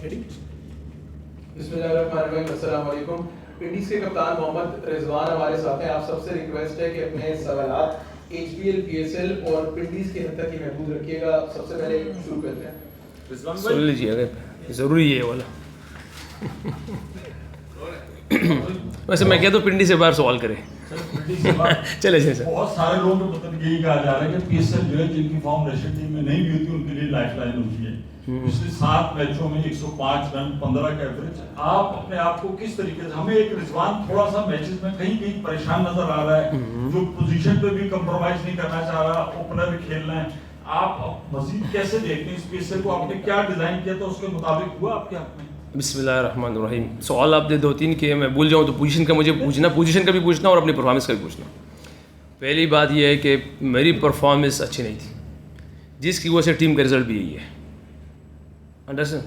अस्सलाम वालेकुम। पिंडीज के कप्तान मोहम्मद रिजवान हमारे साथ हैं। आप सबसे रिक्वेस्ट है कि अपने सवालात HPL, PSL और पिंडीज के हद तक ही महदूद रखिएगा। सबसे पहले शुरू करते हैं, सुन लीजिए, अगर ज़रूरी है वाला वैसे मैं कहता हूँ पिंडी से बाहर सवाल करें। चले सर। बहुत सारे लोगों को मतलब यही कहा जा रहा है कि PSL जो है जिनकी फॉर्म नेशनल टीम में नहीं भी होती उनके लिए लाइफलाइन होती है। पिछले 7 मैचों में 105 रन, 15 का एवरेज। आप अपने आप को किस तरीके से, हमें एक रिजवान थोड़ा सा मैचेस में कहीं कहीं परेशान नजर आ रहा है, जो पोजीशन पे भी कंप्रोमाइज नहीं करना चाह रहा, ओपनर भी खेलना है। आप मजीद कैसे देखते हैं इस PSL को? आपने क्या डिजाइन किया था, उसके मुताबिक हुआ आपके हाथ में? बिस्मिल्लाहिर्रहमानिर्रहीम। सवाल आपने 2-3 किए, मैं भूल जाऊँ तो पोजीशन का मुझे पूछना, पोजीशन का भी पूछना और अपनी परफॉर्मेंस का भी पूछना। पहली बात यह है कि मेरी परफॉर्मेंस अच्छी नहीं थी, जिसकी वजह से टीम का रिजल्ट भी यही है। अंडरस्टैंड,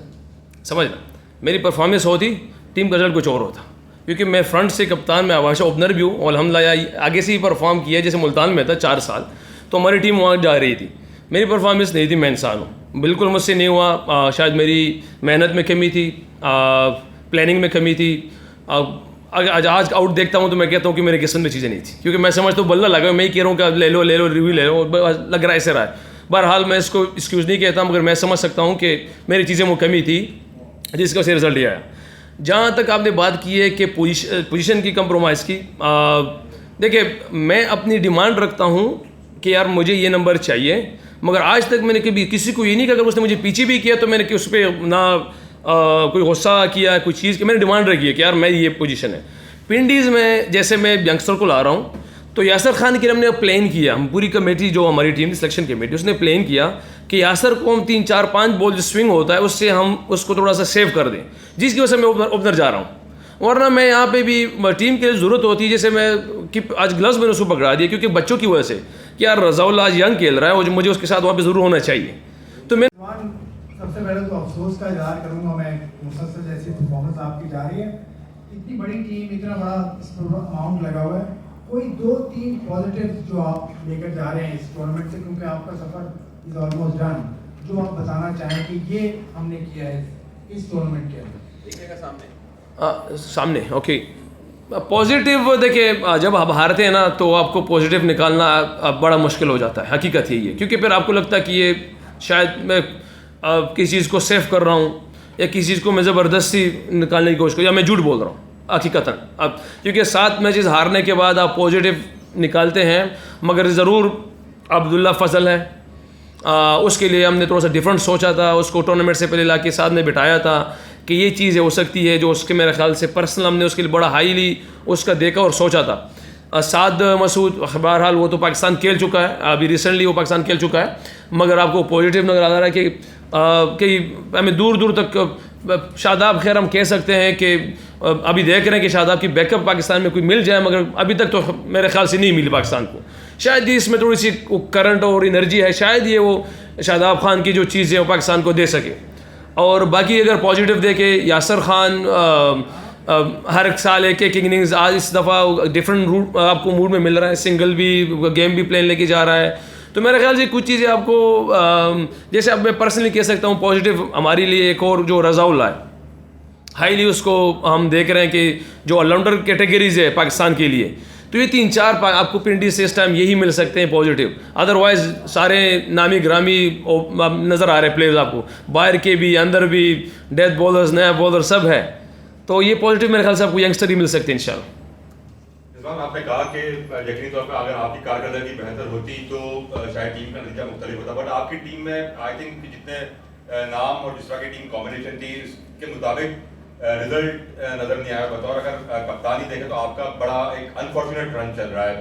समझना। मेरी परफॉर्मेंस होती, टीम का रिजल्ट कुछ और होता, क्योंकि मैं फ्रंट से कप्तान में आवाशा ओपनर भी हूँ और अल्हम्दुलिल्लाह आगे से ही परफॉर्म किया। जैसे मुल्तान में था 4 साल, तो हमारी टीम वहाँ जा रही थी। मेरी परफॉर्मेंस नहीं थी, मैं इंसान हूँ, बिल्कुल मुझसे नहीं हुआ। शायद मेरी मेहनत में कमी थी, प्लानिंग में कमी थी। आज आउट देखता हूँ तो मैं कहता हूँ कि मेरे किस्मत में चीज़ें नहीं थी, क्योंकि मैं समझता हूँ बल्ला लगा, मैं ही कह रहा हूँ कि ले लो रिव्यू ले लो, लग रहा है ऐसे रहा है। बहरहाल मैं इसको एक्सक्यूज़ नहीं कहता, मगर मैं समझ सकता हूँ कि मेरी चीज़ें वो कमी थी जिसका से रिज़ल्ट ये आया। जहाँ तक आपने बात की है कि पोजीशन की कंप्रोमाइज़ की, देखिए मैं अपनी डिमांड रखता हूँ कि यार मुझे ये नंबर चाहिए, मगर आज तक मैंने कभी किसी को ये नहीं कहा। अगर उसने मुझे पीछे भी किया तो मैंने उस पर ना कोई गुस्सा किया, कोई चीज़ की मैंने डिमांड रखी है कि यार मैं ये पोजीशन है। पिंडीज़ में जैसे मैं यंगस्टर को ला रहा हूँ, तो यासर खान के लिए हमने प्लान किया, हम पूरी कमेटी जो हमारी टीम की सिलेक्शन कमेटी, उसने प्लान किया कि यासर को हम 3-4-5 बॉल जो स्विंग होता है उससे हम उसको थोड़ा सा सेव कर दें, जिसकी वजह से मैं ओपनर जा रहा हूँ। वरना मैं यहाँ पे भी टीम के लिए ज़रूरत होती है, जैसे मैं कि आज ग्लव्स मैंने उसको पकड़ा दिया क्योंकि बच्चों की वजह से कि यार रज़ाउल आज यंग खेल रहा है और मुझे उसके साथ वहाँ पे ज़रूर होना चाहिए। तो मैं सबसे पहले तो अफसोस का इजहार करूँगा मैं, मुसलसल जैसी परफॉर्मेंस आपकी जा रही है, इतनी बड़ी टीम, इतना बड़ा अमाउंट लगा हुआ है, कोई 2-3 पॉजिटिव जो आप लेकर जा रहे हैं इस टूर्नामेंट से, क्योंकि आपका सफ़र इज ऑलमोस्ट डन, जो आप बताना चाहें कि ये हमने किया है इस टूर्नामेंट के अंदर सामने। ओके, पॉजिटिव देखिए, जब आप हारते हैं ना तो आपको पॉजिटिव निकालना बड़ा मुश्किल हो जाता है। हकीकत यही है, क्योंकि फिर आपको लगता है कि ये शायद मैं किसी चीज़ को सेव कर रहा हूँ या किसी चीज़ को मैं ज़बरदस्ती निकालने की कोशिश कर, या मैं झूठ बोल रहा हूँ हकीकतन। अब क्योंकि 7 मैचेस हारने के बाद आप पॉजिटिव निकालते हैं, मगर ज़रूर अब्दुल्ला फजल है, उसके लिए हमने थोड़ा सा डिफरेंट सोचा था। उसको टूर्नामेंट से पहले लाके साथ में बिठाया था कि ये चीज़ हो सकती है, जो उसके मेरे ख्याल से पर्सनल हमने उसके लिए बड़ा हाईली उसका देखा और सोचा था। साद मसूद, बहरहाल वो तो पाकिस्तान खेल चुका है, अभी रिसेंटली वो पाकिस्तान खेल चुका है, मगर आपको पॉजिटिव नज़र आ रहा है कि हमें दूर दूर तक शादाब, खैर हम कह सकते हैं कि अभी देख रहे हैं कि शादाब की बैकअप पाकिस्तान में कोई मिल जाए, मगर अभी तक तो मेरे ख्याल से नहीं मिली पाकिस्तान को। शायद इसमें थोड़ी सी करंट और एनर्जी है, शायद ये वो शादाब खान की जो चीज़ है वो पाकिस्तान को दे सके। और बाकी अगर पॉजिटिव देखे, यासर खान हर एक साल एक इनिंग्स, आज इस दफ़ा डिफरेंट रूट आपको मूड में मिल रहा है, सिंगल भी, गेम भी प्लान लेके जा रहा है। तो मेरे ख्याल से कुछ चीज़ें आपको, जैसे अब मैं पर्सनली कह सकता हूँ पॉजिटिव हमारे लिए एक और जो रज़ाउल है, हाईली उसको हम देख रहे हैं कि जो ऑलराउंडर कैटेगरीज है पाकिस्तान के लिए, तो ये 3-4 आपको पिंडी से इस टाइम यही मिल सकते हैं पॉजिटिव। अदरवाइज़ सारे नामी ग्रामी नज़र आ रहे हैं प्लेयर्स आपको, बाहर के भी, अंदर भी, डेथ बॉलर्स, नया बॉलर सब है। तो ये पॉजिटिव मेरे ख्याल से आपको यंगस्टर ही मिल सकते हैं इंशाल्लाह। आपने कहा कि यकीनी तौर पर अगर आपकी कारकर्दगी बेहतर होती तो शायद टीम का नतीजा मुख्तलिफ होता, बट आपकी टीम में आई थिंक जितने नाम और जिस तरह की टीम कॉम्बिनेशन थी उसके मुताबिक रिजल्ट नज़र नहीं आया। बतौर अगर कप्तानी देखें तो आपका बड़ा एक अनफॉर्चुनेट रन चल रहा है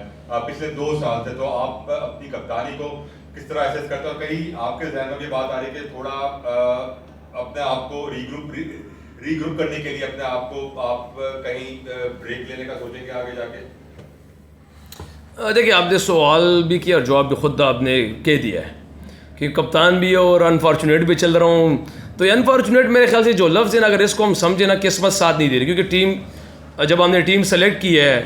पिछले 2 साल से, तो आप अपनी कप्तानी को किस तरह एसेस करते हो? कहीं आपके जहन में भी बात आ रही है कि थोड़ा अपने आप को रीग्रुप करने के लिए अपने आप को आप कहीं ब्रेक लेने का सोचेंगे आगे जाके? देखिए, आपने सवाल भी किया और जवाब भी खुद आपने कह दिया है कि कप्तान भी और अनफॉर्चुनेट भी चल रहा हूँ। तो ये अनफॉर्चुनेट मेरे ख्याल से जो लफ्ज़ है ना, अगर इसको हम समझे ना, किस्मत साथ नहीं दे रही, क्योंकि टीम, जब हमने टीम सेलेक्ट की है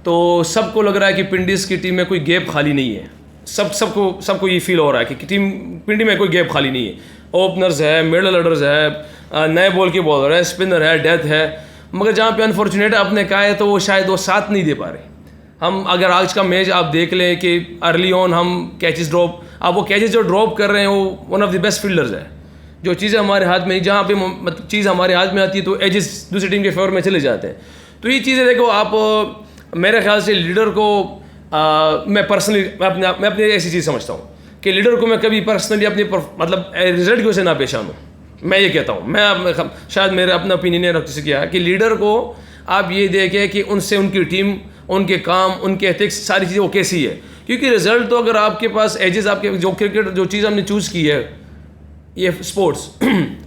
तो सबको लग रहा है कि पिंडीज़ की टीम में कोई गैप खाली नहीं है। सबको ये फील हो रहा है कि टीम पिंडी में कोई गैप खाली नहीं है। ओपनर्स है, मिडल ऑर्डर्स है, नए बॉल की बॉलर है, स्पिनर है, डेथ है, मगर जहाँ पे अनफॉर्चुनेट आपने कहा है तो वो शायद वो साथ नहीं दे पा रहे। हम अगर आज का मैच आप देख लें कि अर्ली ऑन हम कैचेस ड्रॉप, अब वो कैचेस जो ड्रॉप कर रहे हैं वो one of the best fielders है। जो चीज़ें हमारे हाथ में, जहाँ पे मतलब चीज़ हमारे हाथ में आती है तो एजेस दूसरी टीम के फेवर में चले जाते हैं। तो ये चीज़ें देखो आप, मेरे ख्याल से लीडर को मैं पर्सनली मैं अपनी ऐसी चीज़ समझता हूँ कि लीडर को मैं कभी पर्सनली अपनी मतलब रिजल्ट की वजह से ना पेश आऊँ। मैं ये कहता हूँ, मैं शायद मेरा अपना ओपिनियन है किसी किया है कि लीडर को आप ये देखें कि उनसे उनकी टीम, उनके काम, उनके एथिक्स, सारी चीज़ें वो कैसी है। क्योंकि रिजल्ट तो अगर आपके पास एजेस, आपके जो क्रिकेट जो चीज़ हमने चूज़ की है ये स्पोर्ट्स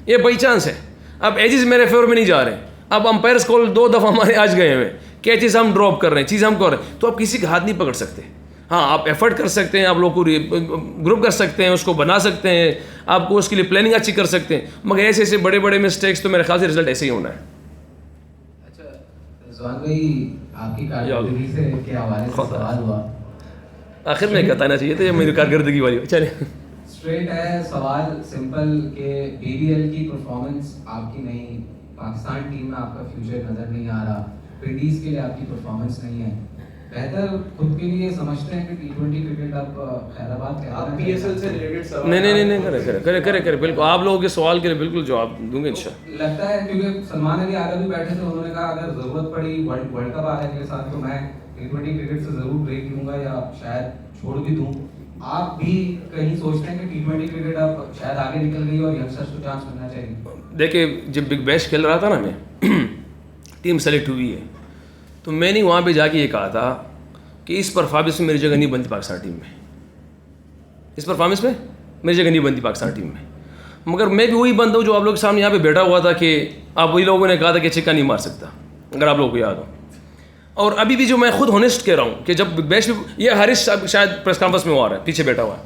ये बाई चांस है। अब एजेस मेरे फेवर में नहीं जा रहे, अब अंपायर्स कॉल 2 दफ़ा हमारे आज गए हुए, कैचेस हम ड्रॉप कर रहे हैं, चीज़ हम कर रहे हैं, तो आप किसी का हाथ नहीं पकड़ सकते। हाँ, आप एफर्ट कर सकते हैं, आप लोग को ग्रुप कर सकते हैं, उसको बना सकते हैं, आपको उसके लिए प्लानिंग अच्छी कर सकते हैं, मगर ऐसे ऐसे बड़े बड़े मिस्टेक्स तो मेरे ख्याल से रिजल्ट ऐसे ही होना है। अच्छा रिजवान भाई, आपकी कारकर्दगी से के हवाले से सवाल हुआ, आखिर में बताना चाहिए तो ये मेरी कारकर्दगी वाली। चलिए स्ट्रेट है सवाल, सिंपल के BBL की परफॉर्मेंस आपकी नहीं, पाकिस्तान टीम में आपका फ्यूचर नज़र नहीं आ रहा, विंडीज़ के लिए आपकी परफॉर्मेंस नहीं है, बेहतर खुद के लिए समझते हैं कि T20 क्रिकेट अब खैराबाद आप PSL से रिलेटेड सवाल नहीं, करे बिल्कुल, आप लोगों के सवाल के लिए बिल्कुल जवाब दूंगे इंशाल्लाह। लगता है क्योंकि सलमान अली आगा भी बैठे थे, उन्होंने कहा अगर ज़रूरत पड़ी वर्ल्ड कप आ रहा है अगले साल तो मैं T20 क्रिकेट से ज़रूर ब्रेक लूँगा या शायद छोड़ भी दूँ। आप भी कहीं सोचते हैं कि T20 क्रिकेट अब शायद आगे निकल गई और यंगस्टर्स को चांस मिलना चाहिए? देखिए, जब बिग बैश खेल रहा था ना, मैं टीम सेलेक्ट हुई है तो मैंने वहाँ पे जाके ये कहा था कि इस परफॉर्मेंस में मेरी जगह नहीं बनती पाकिस्तान टीम में, इस परफॉर्मेंस में मेरी जगह नहीं बनती पाकिस्तान टीम में। मगर मैं भी वही बंदा हूँ जो आप लोग के सामने यहाँ पे बैठा हुआ था कि आप वही लोगों ने कहा था कि छिक्का नहीं मार सकता, अगर आप लोगों को याद हो। और अभी भी जो मैं खुद होनेस्ट कह रहा हूँ कि जब बिग बैश में, ये हारिस शायद प्रेस कॉन्फ्रेंस में वो आ रहा है, पीछे बैठा हुआ है,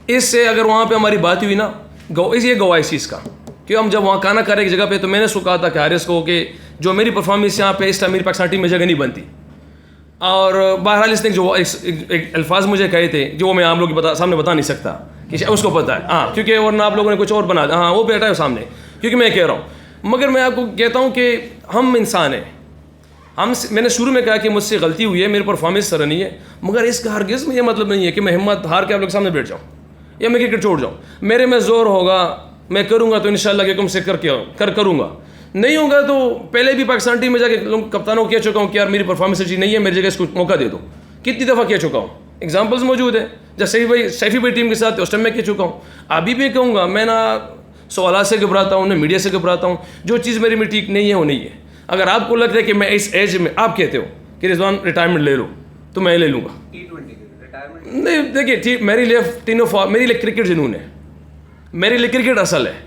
इससे अगर वहाँ पर हमारी बात हुई ना, ये गवाह इस चीज़ का कि हम जब वहाँ काना कर एक जगह पे, तो मैंने उसको कहा था कि हारिस को कि जो मेरी परफॉर्मेंस यहाँ पे इस टाइम मेरी पाकिस्तान टीम में जगह नहीं बनती। और बहरहाल इसने जो एक अल्फाज मुझे कहे थे जो मैं आप लोग के सामने बता नहीं सकता कि उसको पता है, हाँ, क्योंकि वरना आप लोगों ने कुछ और बना दिया। हाँ, वो बैठा है सामने, क्योंकि मैं कह रहा हूँ। मगर मैं आपको कहता हूँ कि हम इंसान हैं, मैंने शुरू में कहा कि मुझसे गलती हुई है, मेरी परफॉर्मेंस सर नहीं है, मगर इसका हरगिज़ में ये मतलब नहीं है कि मैं हिम्मत हार के आप लोग सामने बैठ जाऊँ या मैं क्रिकेट छोड़ जाऊँ। मेरे में ज़ोर होगा, मैं करूँगा तो इंशाल्लाह कि से करूँगा, नहीं होगा तो पहले भी पाकिस्तान टीम में जाके लोग कप्तानों को कह चुका हूँ कि यार मेरी परफॉर्मेंस अच्छी नहीं है, मेरी जगह इसको मौका दे दो। कितनी दफ़ा कह चुका हूँ, एग्जांपल्स मौजूद है। जब सैफी भाई टीम के साथ उस टाइम मैं कह चुका हूँ, अभी भी कहूँगा। मैं ना सवाल से घबराता हूँ, ना मीडिया से घबराता हूँ। जो चीज़ मेरी में ठीक नहीं है वो नहीं है। अगर आपको लगता है कि मैं इस एज में, आप कहते हो कि रिजवान रिटायरमेंट ले लो, तो मैं ले लूँगा। नहीं, देखिए ठीक, मेरे लिए क्रिकेट जुनून है, मेरे लिए क्रिकेट असल है।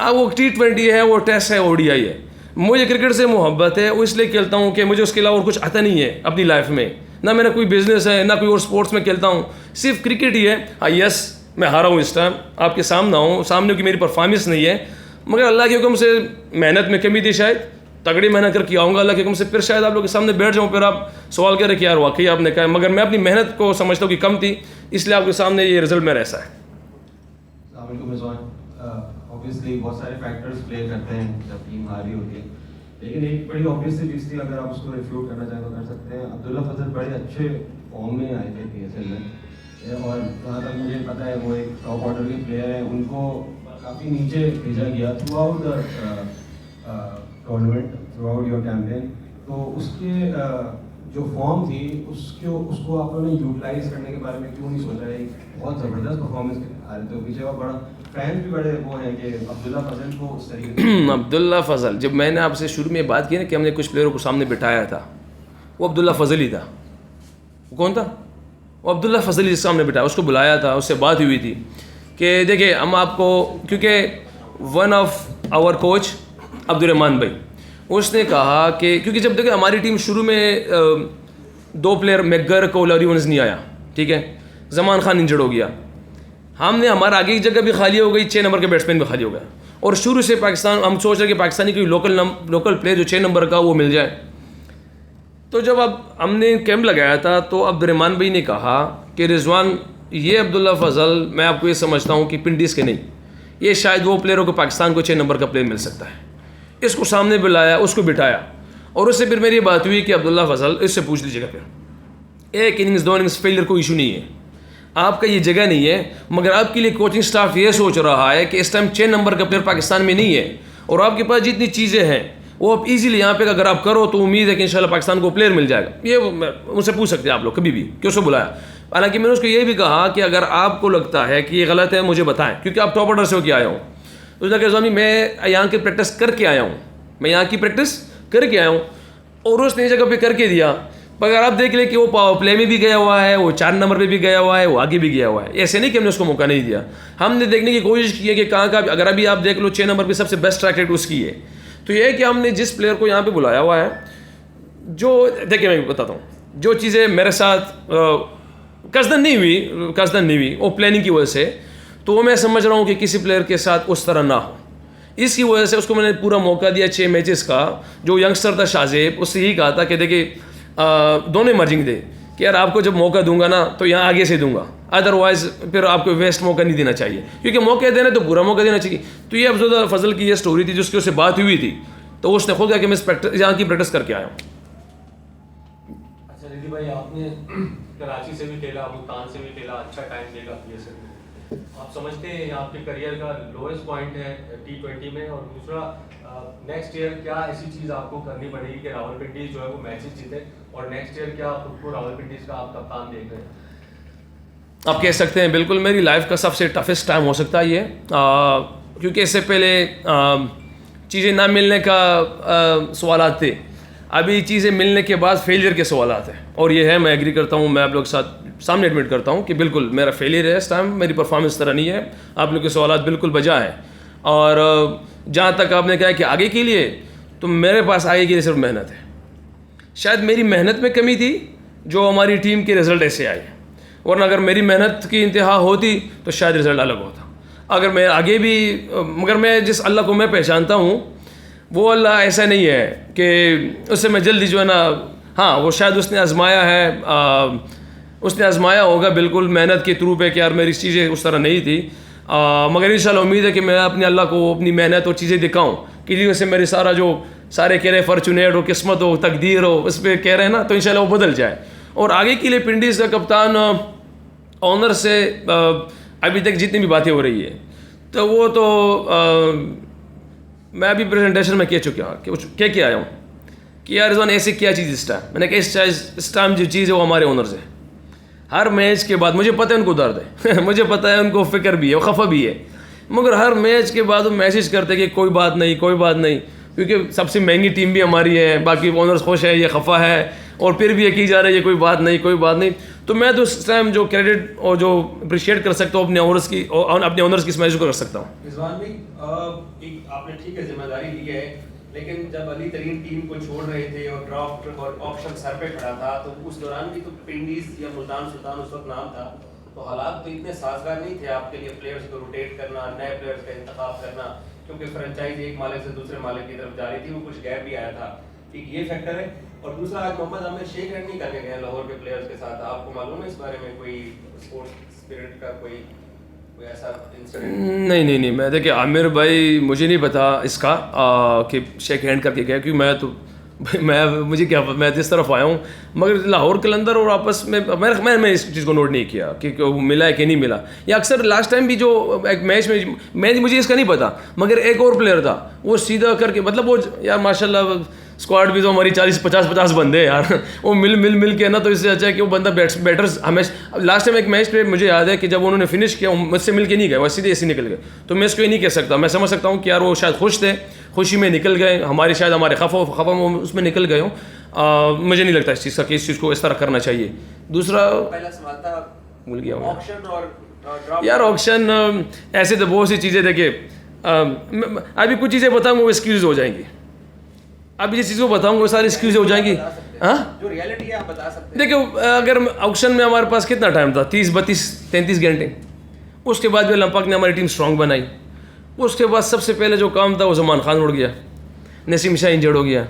अब वो T20 है, वो टेस्ट है, ODI है, मुझे क्रिकेट से मोहब्बत है, वो इसलिए खेलता हूँ कि मुझे उसके अलावा और कुछ आता नहीं है अपनी लाइफ में। ना मेरा कोई बिजनेस है, ना कोई और स्पोर्ट्स में खेलता हूँ, सिर्फ क्रिकेट ही है। हाँ यस, मैं हारा हूँ इस टाइम, आपके सामने की मेरी परफॉर्मेंस नहीं है, मगर अल्लाह के हुक्म से मेहनत में कमी थी, शायद तगड़ी मेहनत करके आऊँगा अल्लाह के हुक्म से, फिर शायद आप लोग के सामने बैठ जाऊँ, फिर आप सवाल करें कि यार वाकई आपने कहा। मगर मैं अपनी मेहनत को समझता हूँ कि कम थी, इसलिए आपके सामने ये रिजल्ट मेरा ऐसा है। ऑब्वियसली बहुत सारे फैक्टर्स प्ले करते हैं जब टीम हारी होती है, लेकिन एक बड़ी ऑब्वियस चीज़ थी, अगर आप उसको रिफ्यूट करना चाहें तो कर सकते हैं। अब्दुल्ला फजल बड़े अच्छे फॉर्म में आए थे PSL में, और जहाँ तक मुझे पता है वो एक टॉप ऑर्डर के प्लेयर हैं, उनको काफ़ी नीचे भेजा गया through out the tournament, through out your campaign. तो उसके जो फॉर्म थी उसको आप लोगों ने यूटिलाइज करने के बारे में क्यों नहीं सोचा? एक बहुत ज़बरदस्त परफॉर्मेंस आ रहे थे पीछे, और बड़ा फैन भी बड़े वो हैं कि अब्दुल्ला फजल को उस तरीके अब्दुल्ला फजल, जब मैंने आपसे शुरू में बात की ना कि हमने कुछ प्लेयरों को सामने बिठाया था, वो अब्दुल्ला फजल ही था। वो कौन था? वो अब्दुल्ला फजल ही सामने बिठाया, उसको बुलाया था, उससे बात हुई थी कि देखिए हम आपको, क्योंकि one of our coach Abdurrahman भाई, उसने कहा कि क्योंकि जब देखिए हमारी टीम शुरू में 2 प्लेयर मैगर को लॉरी वंस नहीं आया, ठीक है, जमान खान इंजर्ड हो गया, हमने हमारा आगे की जगह भी खाली हो गई, 6 नंबर के बैट्समैन भी खाली हो गया, और शुरू से पाकिस्तान हम सोच रहे कि पाकिस्तानी कोई लोकल प्लेयर जो 6 नंबर का वो मिल जाए। तो जब अब हमने कैंप लगाया था तो अब्दुर्रहमान भाई ने कहा कि रिजवान, ये अब्दुल्ला फजल मैं आपको ये समझता हूँ कि पिंडीज़ के नहीं, ये शायद वो प्लेयर हो कि पाकिस्तान को 6 नंबर का प्लेयर मिल सकता है। इसको सामने बुलाया, उसको बिठाया और उससे फिर मेरी बात हुई कि अब्दुल्ला फजल इससे पूछ लीजिएगा, फिर 1 इनिंग्स 2 इनिंग्स फेलियर कोई इशू नहीं है, आपका ये जगह नहीं है, मगर आपके लिए कोचिंग स्टाफ ये सोच रहा है कि इस टाइम 6 नंबर का प्लेयर पाकिस्तान में नहीं है और आपके पास जितनी चीज़ें हैं वो आप इजीली यहाँ पे अगर आप करो तो उम्मीद है कि इंशाल्लाह पाकिस्तान को प्लेयर मिल जाएगा। ये उनसे पूछ सकते हैं आप लोग कभी भी कि उसको बुलाया। हालांकि मैंने उसको ये भी कहा कि अगर आपको लगता है कि ये गलत है मुझे बताएं, क्योंकि आप टॉप ऑर्डर से होकर आए हो। तो उसने कहा स्वामी मैं यहाँ की प्रैक्टिस करके आया हूँ, मैं यहाँ की प्रैक्टिस करके आया हूँ और उसने जगह पे करके दिया। पर अगर आप देख लें कि वो पावर प्ले में भी गया हुआ है, वो 4 नंबर पे भी गया हुआ है, वो आगे भी गया हुआ है। ऐसे नहीं कि हमने उसको मौका नहीं दिया, हमने देखने की कोशिश की है कि कहाँ का, अगर अभी आप देख लो 6 नंबर पे सबसे बेस्ट ट्रैक रेट उसकी है। तो ये है कि हमने जिस प्लेयर को यहाँ पे बुलाया हुआ है, जो देखिए मैं बताता हूँ, जो चीज़ें मेरे साथ कसदन नहीं हुई वो प्लानिंग की वजह से, तो वो मैं समझ रहा हूँ कि किसी प्लेयर के साथ उस तरह ना हो। इसकी वजह से उसको मैंने पूरा मौका दिया 6 मैचेस का। जो यंगस्टर था शाहजेब, उससे यही कहा था कि देखिए दोनों मर्जिंग दे कि यार आपको जब मौका दूंगा ना तो यहाँ आगे से दूंगा, अदरवाइज़ फिर आपको वेस्ट मौका नहीं देना चाहिए, क्योंकि मौके देना तो पूरा मौका देना चाहिए। तो ये अब्दुल्ला फजल की ये स्टोरी थी जिसकी उससे बात हुई थी, तो उसने खुद कहा कि मैं यहाँ की प्रैक्टिस करके आया हूँ। अच्छा दीदी भाई, आपने कराची से भी खेला, मुल्तान से भी खेला, अच्छा टाइम देगा पीएसएल में, आप समझते हैं आपके करियर का लोएस्ट पॉइंट है T20 में? और दूसरा, नेक्स्ट ईयर क्या ऐसी चीज़ आपको करनी पड़ेगी कि रावलपिंडी जो है वो मैचेस जीते, और नेक्स्ट ईयर क्या खुद को रावलपिंडी का आप कप्तान देख रहे हैं? आप कह सकते हैं बिल्कुल मेरी लाइफ का सबसे टफेस्ट टाइम हो सकता है ये, क्योंकि इससे पहले चीज़ें ना मिलने का सवालात थे, अभी चीज़ें मिलने के बाद फेलियर के सवालात हैं। और ये है, मैं एग्री करता हूँ, मैं आप लोग के साथ सामने एडमिट करता हूँ कि बिल्कुल मेरा फेलियर है इस टाइम, मेरी परफॉर्मेंस तरह नहीं है, आप लोग के सवालात बिल्कुल बजा है। और जहाँ तक आपने कहा कि आगे के लिए, तो मेरे पास आगे के लिए सिर्फ मेहनत है। शायद मेरी मेहनत में कमी थी जो हमारी टीम के रिज़ल्ट ऐसे आए, वरना अगर मेरी मेहनत की इंतहा होती तो शायद रिज़ल्ट अलग होता। अगर मैं आगे भी, मगर मैं जिस अल्लाह को मैं पहचानता हूँ वो अल्लाह ऐसा नहीं है कि उससे मैं जल्दी जो है ना, हाँ वो शायद उसने आजमाया है, उसने आजमाया होगा बिल्कुल मेहनत के थ्रू पे कि यार मेरी चीज़ें उस तरह नहीं थी, मगर इंशाल्लाह उम्मीद है कि मैं अपने अल्लाह को अपनी मेहनत और चीज़ें दिखाऊँ कि जिससे मेरे सारे कह रहे फॉर्चुनेट हो, किस्मत हो, तकदीर हो, उस पर कह रहे हैं ना, तो इंशाल्लाह वो बदल जाए। और आगे के लिए पिंडीज़ का कप्तान ऑनर से अभी तक जितनी भी बातें हो रही है, तो वो तो मैं अभी प्रेजेंटेशन में कह चुका हूँ क्या आया हूँ कि यार रिजवान ऐसे क्या चीज़ इस टाइम, मैंने कहा इस टाइम जो चीज़ है वो हमारे ओनर से। हर मैच के बाद मुझे पता है उनको दर्द है मुझे पता है उनको फ़िक्र भी है, वो खफा भी है, मगर हर मैच के बाद वो मैसेज करते कि कोई बात नहीं, क्योंकि सबसे महंगी टीम भी हमारी है, बाकी ओनर्स खुश है, ये खफा है, और फिर भी ये की जा रही है कोई बात नहीं। तो मैं तो इस टाइम जो क्रेडिट और जो अप्रिशिएट कर सकता हूँ अपने ओनर्स की इस मैच को कर सकता हूँ। रिजवान भाई, एक आपने ठीक है जिम्मेदारी ली है, लेकिन जब अली तरीन टीम को छोड़ रहे थे और ड्राफ्ट और ऑप्शन सर पे खड़ा था, तो उस दौरान भी तो पिंडीज या मुल्तान सुल्तान उस वक्त नाम था, तो हालात तो इतने साजगार नहीं थे आपके लिए प्लेयर्स को रोटेट करना, नए प्लेयर्स का इंतखाब करना, क्योंकि फ्रेंचाइज एक मालिक से दूसरे मालिक की तरफ जा रही थी, वो कुछ गैप भी आया था। एक ये फैक्टर है, और दूसरा आज मोहम्मद आमिर शेख रन नहीं करने गए लाहौर के प्लेयर्स के साथ, आपको मालूम है इस बारे में कोई स्पोर्ट्स स्पिरिट का कोई ऐसा इंसिडेंट? नहीं, मैं देखिए आमिर भाई मुझे नहीं पता इसका कि शेक हैंड करके गया, क्योंकि मुझे क्या, मैं इस तरफ आया हूँ, मगर लाहौर के अंदर और आपस में मैं इस चीज़ को नोट नहीं किया कि वो मिला है कि नहीं मिला। या अक्सर लास्ट टाइम भी जो एक मैच में मुझे इसका नहीं पता, मगर एक और प्लेयर था वो सीधा करके, मतलब वो यार माशाल्लाह स्क्वाड भी तो हमारी 40-50 बंदे हैं यार, वो मिल के ना, तो इससे अच्छा है कि वो बंदा बैटर्स हमेशा। लास्ट टाइम एक मैच पे मुझे याद है कि जब उन्होंने फिनिश किया मुझसे मिल के नहीं गए, वो सीधे ऐसे निकल गए, तो मैं इसको ये नहीं कह सकता। मैं समझ सकता हूँ कि यार वो शायद खुश थे, खुशी में निकल गए, हमारे खफा में उसमें निकल गए हों। मुझे नहीं लगता इस चीज़ का कि इस चीज़ को इस तरह करना चाहिए। दूसरा पहला सवाल था, भूल गया ऑक्शन और यार ऑक्शन ऐसे तो बहुत सी चीज़ें, देखिए अभी कुछ चीज़ें बताऊँगा वो एक्सक्यूज हो जाएंगी, अभी जिस चीज़ को बताऊँगा वो सारी एक्सक्यूज हो जाएंगी। हाँ, जो रियलिटी है आप बता सकते हैं। देखिए अगर ऑक्शन में हमारे पास कितना टाइम था, 30-32-33 घंटे, उसके बाद जो लंपक ने हमारी टीम स्ट्रॉन्ग बनाई, उसके बाद सबसे पहले जो काम था वो जमान खान उड़ गया, नसीम शाह इंजर्ड हो गया,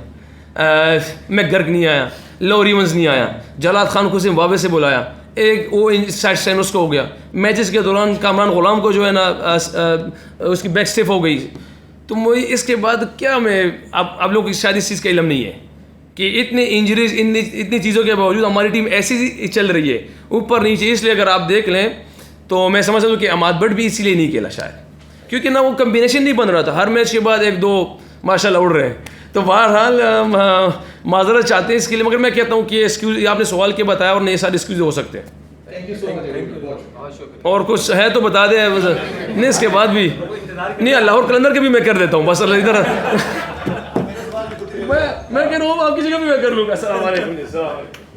मैकगर्क नहीं आया, लॉरी इवंस नहीं आया, जलाद खान को सिर्फ वाबे से बुलाया, एक वो साइड उसको हो गया, मैचेस के दौरान कामरान गुलाम को जो है ना उसकी बैक स्टिफ हो गई। तो मुझे इसके बाद क्या मैं आप लोग को शायद इस चीज़ का इल्म नहीं है कि इतनी इंजरीज इतनी चीज़ों के बावजूद हमारी टीम ऐसी चल रही है ऊपर नीचे। इसलिए अगर आप देख लें तो मैं समझता हूँ कि अमाद बट भी इसीलिए नहीं खेला शायद, क्योंकि ना वो कम्बिनेशन नहीं बन रहा था। हर मैच के बाद एक दो माशाल्लाह उड़ रहे हैं। तो बहरहाल माजरत चाहते हैं इसके लिए, मगर मैं कहता हूँ कि एक्सक्यूज आपने सवाल के बताया और नए सारे एक्सक्यूज हो सकते हैं। Thank you so much. और कुछ है तो बता दें नहीं, इसके बाद भी नहीं, लाहौर कलंदर के भी मैं कर देता हूँ बस इधर मैं कह रहा हूँ आपकी जगह भी मैं कर लूँगा। अस्सलाम वालेकुम।